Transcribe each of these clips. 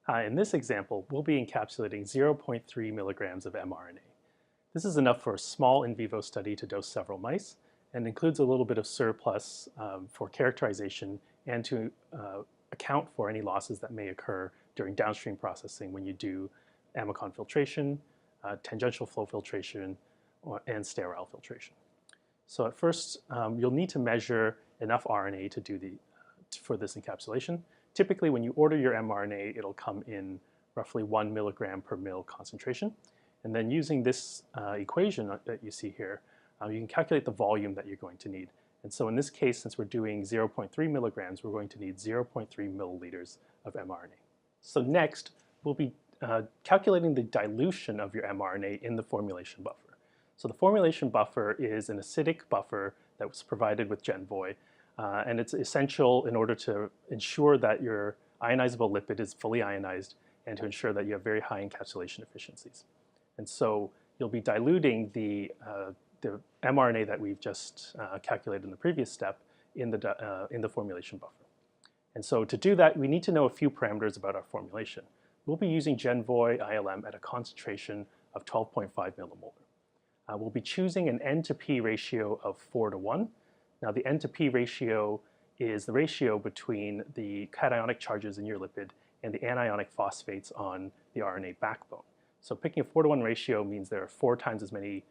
In this example, we'll be encapsulating 0.3 milligrams of mRNA. This is enough for a small in vivo study to dose several mice and includes a little bit of surplus for characterization and to account for any losses that may occur during downstream processing when you do amicon filtration, tangential flow filtration, and sterile filtration. So at first, you'll need to measure enough RNA to do for this encapsulation. Typically, when you order your mRNA, it'll come in roughly 1 milligram per mil concentration. And then using this equation that you see here, you can calculate the volume that you're going to need. And so in this case, since we're doing 0.3 milligrams, we're going to need 0.3 milliliters of mRNA. So next, we'll be calculating the dilution of your mRNA in the formulation buffer. So the formulation buffer is an acidic buffer that was provided with GenVoy, and it's essential in order to ensure that your ionizable lipid is fully ionized and to ensure that you have very high encapsulation efficiencies. And so you'll be diluting the mRNA that we've just calculated in the previous step in the formulation buffer. And so to do that, we need to know a few parameters about our formulation. We'll be using GenVoy ILM at a concentration of 12.5 millimolar. We'll be choosing an N to P ratio of 4 to 1. Now the N to P ratio is the ratio between the cationic charges in your lipid and the anionic phosphates on the RNA backbone. So picking a 4 to 1 ratio means there are 4 times as many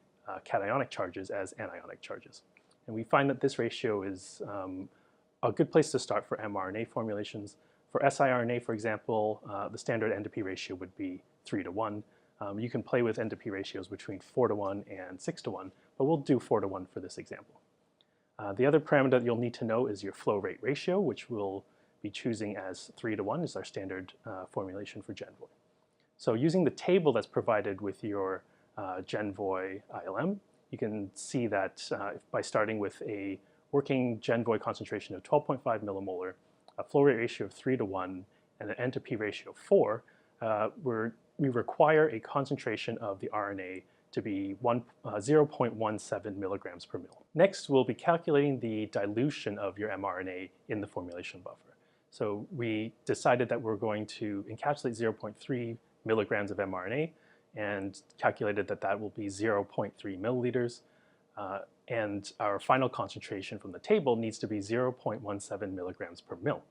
cationic charges as anionic charges. And we find that this ratio is a good place to start for mRNA formulations. For siRNA, for example, the standard N to P ratio would be 3 to 1. You can play with N to P ratios between 4 to 1 and 6 to 1, but we'll do 4 to 1 for this example. The other parameter that you'll need to know is your flow rate ratio, which we'll be choosing as 3 to 1 is our standard formulation for GenVoy. So using the table that's provided with your GenVoy ILM, you can see that by starting with a working GenVoy concentration of 12.5 millimolar, a flow rate ratio of 3 to 1, and an N to P ratio of 4, we require a concentration of the RNA to be 0.17 milligrams per mil. Next, we'll be calculating the dilution of your mRNA in the formulation buffer. So we decided that we're going to encapsulate 0.3 milligrams of mRNA and calculated that that will be 0.3 milliliters. And our final concentration from the table needs to be 0.17 milligrams per mil.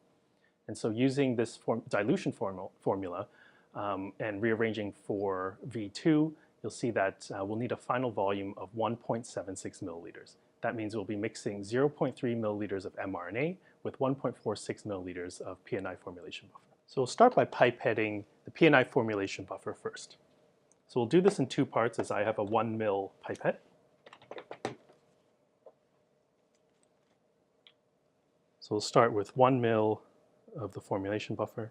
And so using this dilution formula and rearranging for V2, you'll see that we'll need a final volume of 1.76 milliliters. That means we'll be mixing 0.3 milliliters of mRNA with 1.46 milliliters of PNI formulation buffer. So we'll start by pipetting the PNI formulation buffer first. So we'll do this in 2 parts as I have a 1 ml pipette. So we'll start with 1 ml of the formulation buffer.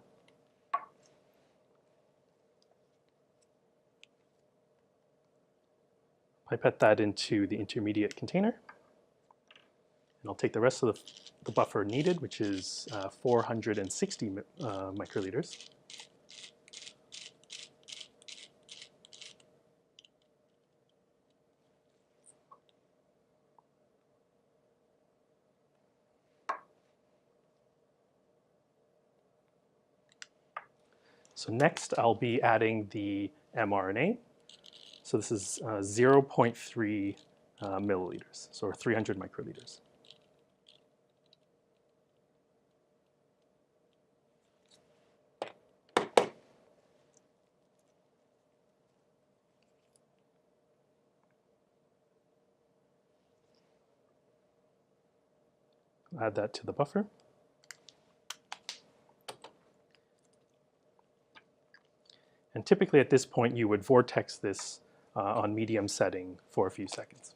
Pipette that into the intermediate container. And I'll take the rest of the buffer needed, which is 460 microliters. So next I'll be adding the mRNA. So this is 0.3 milliliters, so 300 microliters. Add that to the buffer. And typically at this point you would vortex this on medium setting for a few seconds.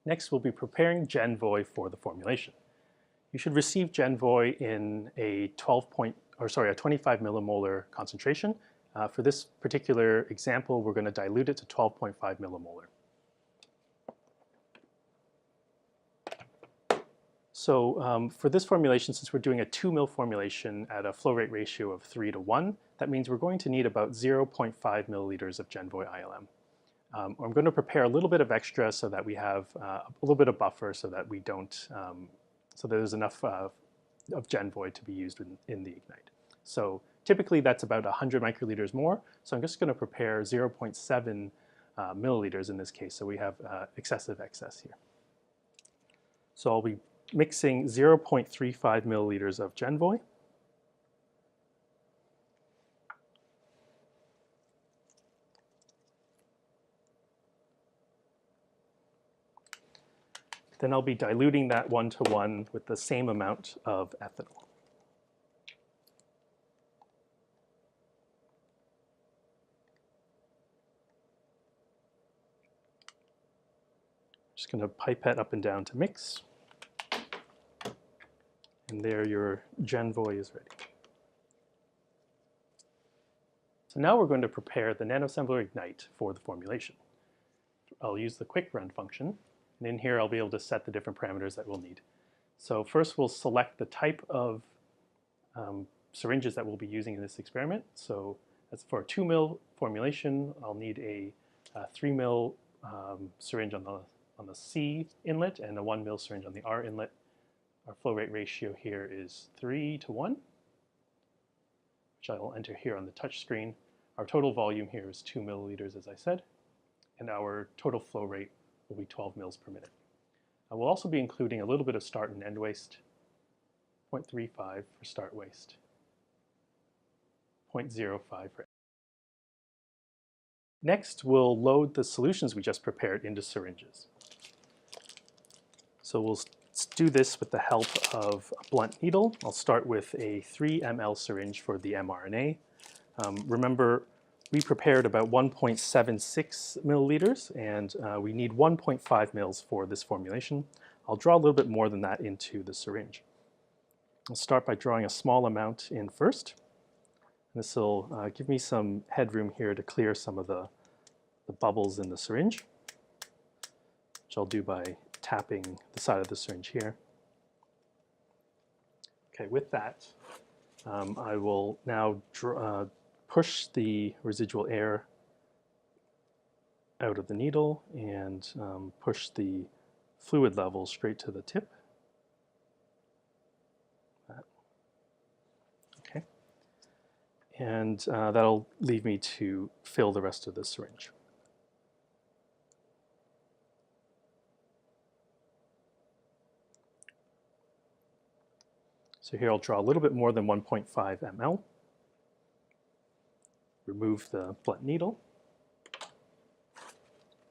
Next we'll be preparing GenVoy for the formulation. You should receive GenVoy in a 25 millimolar concentration. For this particular example, we're going to dilute it to 12.5 millimolar. So for this formulation, since we're doing a 2 ml formulation at a flow rate ratio of 3 to 1, that means we're going to need about 0.5 milliliters of GenVoy ILM. I'm going to prepare a little bit of extra so that we have a little bit of buffer so that we don't, so there's enough of GenVoy to be used in the Ignite. So Typically that's about 100 microliters more, so I'm just going to prepare 0.7 milliliters in this case, so we have excessive excess here. So I'll be mixing 0.35 milliliters of GenVoy. Then I'll be diluting that 1-to-1 with the same amount of ethanol. Just going to pipette up and down to mix. And there your GenVoy is ready. So now we're going to prepare the NanoAssembler Ignite for the formulation. I'll use the quick run function, and in here I'll be able to set the different parameters that we'll need. So first we'll select the type of syringes that we'll be using in this experiment. So as for a 2 ml formulation, I'll need a 3 ml syringe on the C inlet and a 1 ml syringe on the R inlet. Our flow rate ratio here is 3-to-1, which I will enter here on the touch screen. Our total volume here is 2 milliliters, as I said, and our total flow rate will be 12 mils per minute. I will also be including a little bit of start and end waste, 0.35 for start waste, 0.05 for. Next, we'll load the solutions we just prepared into syringes. So we'll do this with the help of a blunt needle. I'll start with a 3 ml syringe for the mRNA. Remember, we prepared about 1.76 milliliters, and we need 1.5 mils for this formulation. I'll draw a little bit more than that into the syringe. I'll start by drawing a small amount in first. This will give me some headroom here to clear some of the bubbles in the syringe, which I'll do by tapping the side of the syringe here. Okay, with that, I will now push the residual air out of the needle and push the fluid level straight to the tip. Okay, and that'll leave me to fill the rest of the syringe. So here I'll draw a little bit more than 1.5 ml. Remove the blunt needle.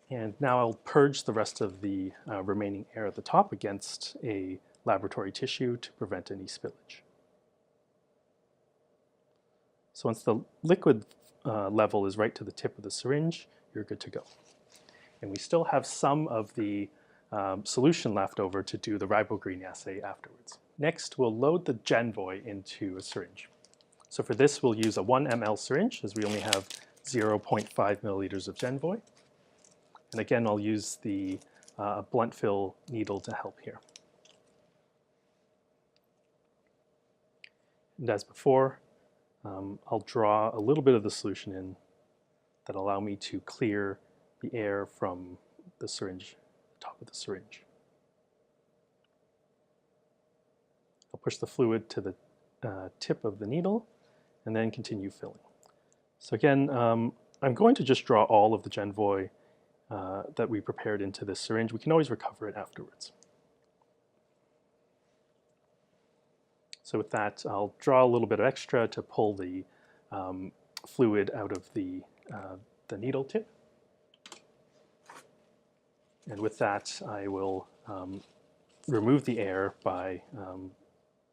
And now I'll purge the rest of the remaining air at the top against a laboratory tissue to prevent any spillage. So once the liquid level is right to the tip of the syringe, you're good to go. And we still have some of the solution left over to do the ribogreen assay afterwards. Next, we'll load the GenVoy into a syringe. So for this, we'll use a 1 ml syringe, as we only have 0.5 milliliters of GenVoy. And again, I'll use the blunt fill needle to help here. And as before, I'll draw a little bit of the solution in that allow me to clear the air from the syringe, the top of the syringe. I'll push the fluid to the tip of the needle and then continue filling. So again, I'm going to just draw all of the GenVoy that we prepared into this syringe. We can always recover it afterwards. So with that, I'll draw a little bit of extra to pull the fluid out of the needle tip. And with that, I will remove the air by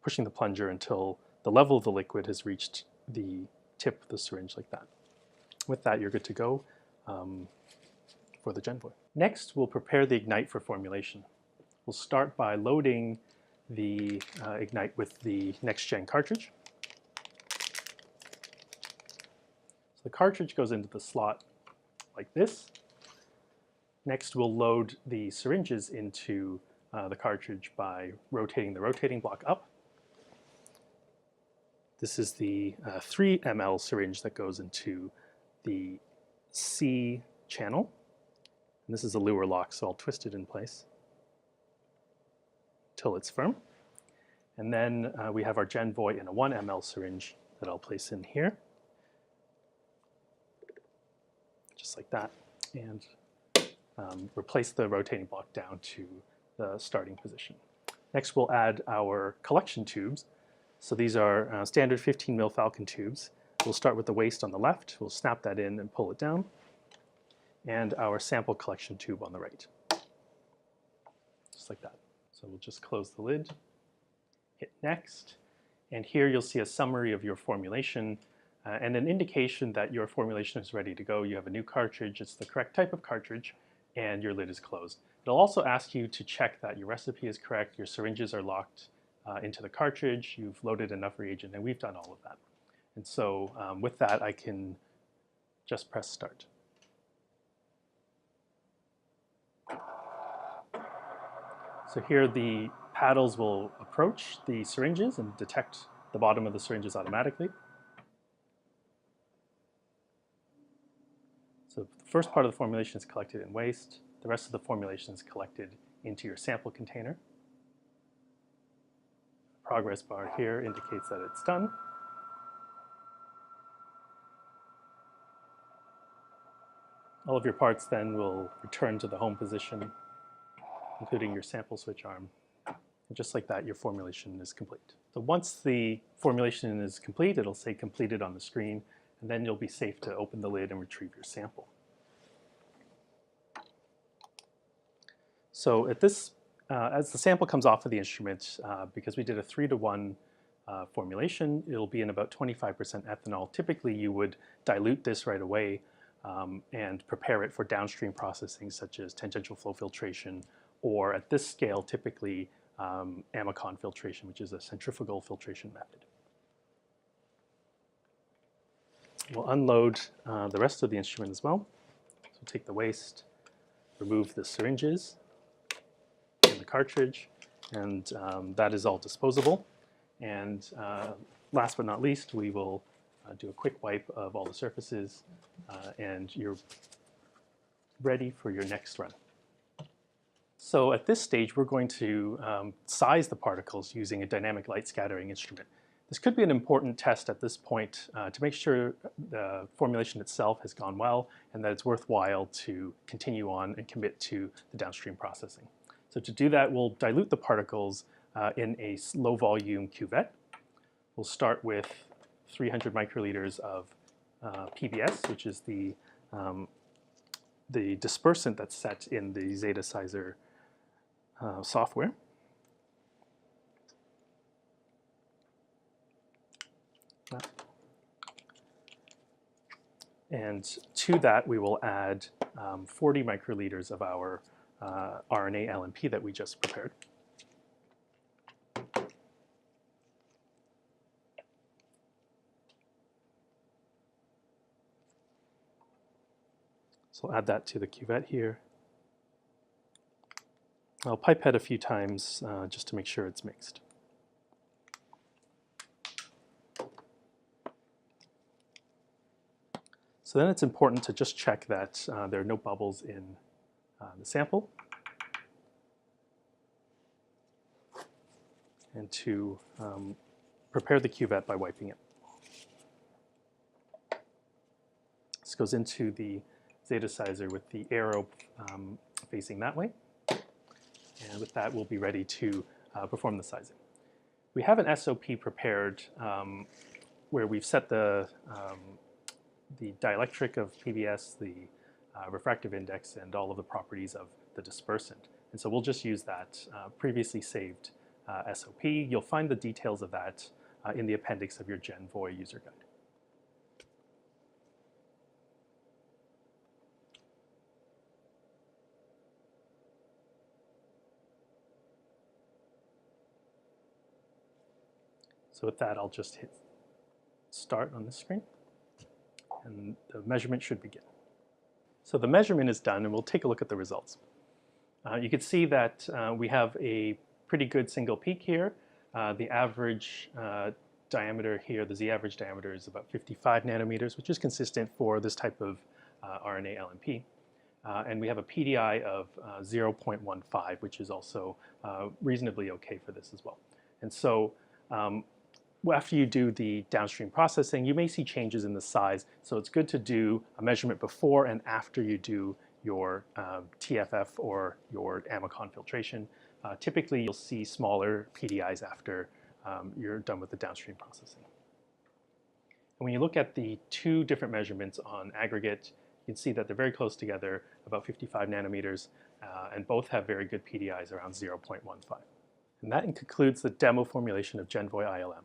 pushing the plunger until the level of the liquid has reached the tip of the syringe like that. With that, you're good to go for the GenVoy. Next, we'll prepare the Ignite for formulation. We'll start by loading the Ignite with the next-gen cartridge. So the cartridge goes into the slot like this. Next, we'll load the syringes into the cartridge by rotating the rotating block up. This is the 3 ml syringe that goes into the C channel. And this is a lure lock, so I'll twist it in place till it's firm. And then we have our GenVoy in a 1 ml syringe that I'll place in here, just like that, and replace the rotating block down to the starting position. Next, we'll add our collection tubes. So these are standard 15 mil Falcon tubes. We'll start with the waste on the left. We'll snap that in and pull it down. And our sample collection tube on the right. Just like that. So we'll just close the lid, hit next. And here you'll see a summary of your formulation and an indication that your formulation is ready to go. You have a new cartridge, it's the correct type of cartridge, and your lid is closed. It'll also ask you to check that your recipe is correct, your syringes are locked into the cartridge, you've loaded enough reagent, and we've done all of that. And so with that, I can just press start. So here the paddles will approach the syringes and detect the bottom of the syringes automatically. So the first part of the formulation is collected in waste. The rest of the formulation is collected into your sample container. The progress bar here indicates that it's done. All of your parts then will return to the home position, including your sample switch arm. And just like that, your formulation is complete. So once the formulation is complete, it'll say completed on the screen, and then you'll be safe to open the lid and retrieve your sample. So at this, as the sample comes off of the instrument, because we did a 3-to-1 formulation, it'll be in about 25% ethanol. Typically, you would dilute this right away and prepare it for downstream processing, such as tangential flow filtration, or at this scale, typically Amicon filtration, which is a centrifugal filtration method. We'll unload the rest of the instrument as well. So take the waste, remove the syringes and the cartridge, and that is all disposable. And last but not least, we will do a quick wipe of all the surfaces, and you're ready for your next run. So at this stage, we're going to size the particles using a dynamic light scattering instrument. This could be an important test at this point to make sure the formulation itself has gone well and that it's worthwhile to continue on and commit to the downstream processing. So to do that, we'll dilute the particles in a low volume cuvette. We'll start with 300 microliters of PBS, which is the dispersant that's set in the Zetasizer software. And to that, we will add 40 microliters of our RNA LNP that we just prepared. So I'll add that to the cuvette here. I'll pipette a few times just to make sure it's mixed. So then it's important to just check that there are no bubbles in the sample, and to prepare the cuvette by wiping it. This goes into the Zetasizer with the arrow facing that way. And with that, we'll be ready to perform the sizing. We have an SOP prepared where we've set the dielectric of PBS, the refractive index, and all of the properties of the dispersant. And so we'll just use that previously saved SOP. You'll find the details of that in the appendix of your GenVoy user guide. So with that, I'll just hit start on the screen, and the measurement should begin. So the measurement is done, and we'll take a look at the results. You can see that we have a pretty good single peak here. The average diameter here, the Z-average diameter, is about 55 nanometers, which is consistent for this type of RNA LNP. And we have a PDI of 0.15, which is also reasonably okay for this as well. And so after you do the downstream processing, you may see changes in the size. So it's good to do a measurement before and after you do your TFF or your Amicon filtration. Typically, you'll see smaller PDIs after you're done with the downstream processing. And when you look at the two different measurements on aggregate, you can see that they're very close together, about 55 nanometers, and both have very good PDIs around 0.15. And that concludes the demo formulation of GenVoy ILM.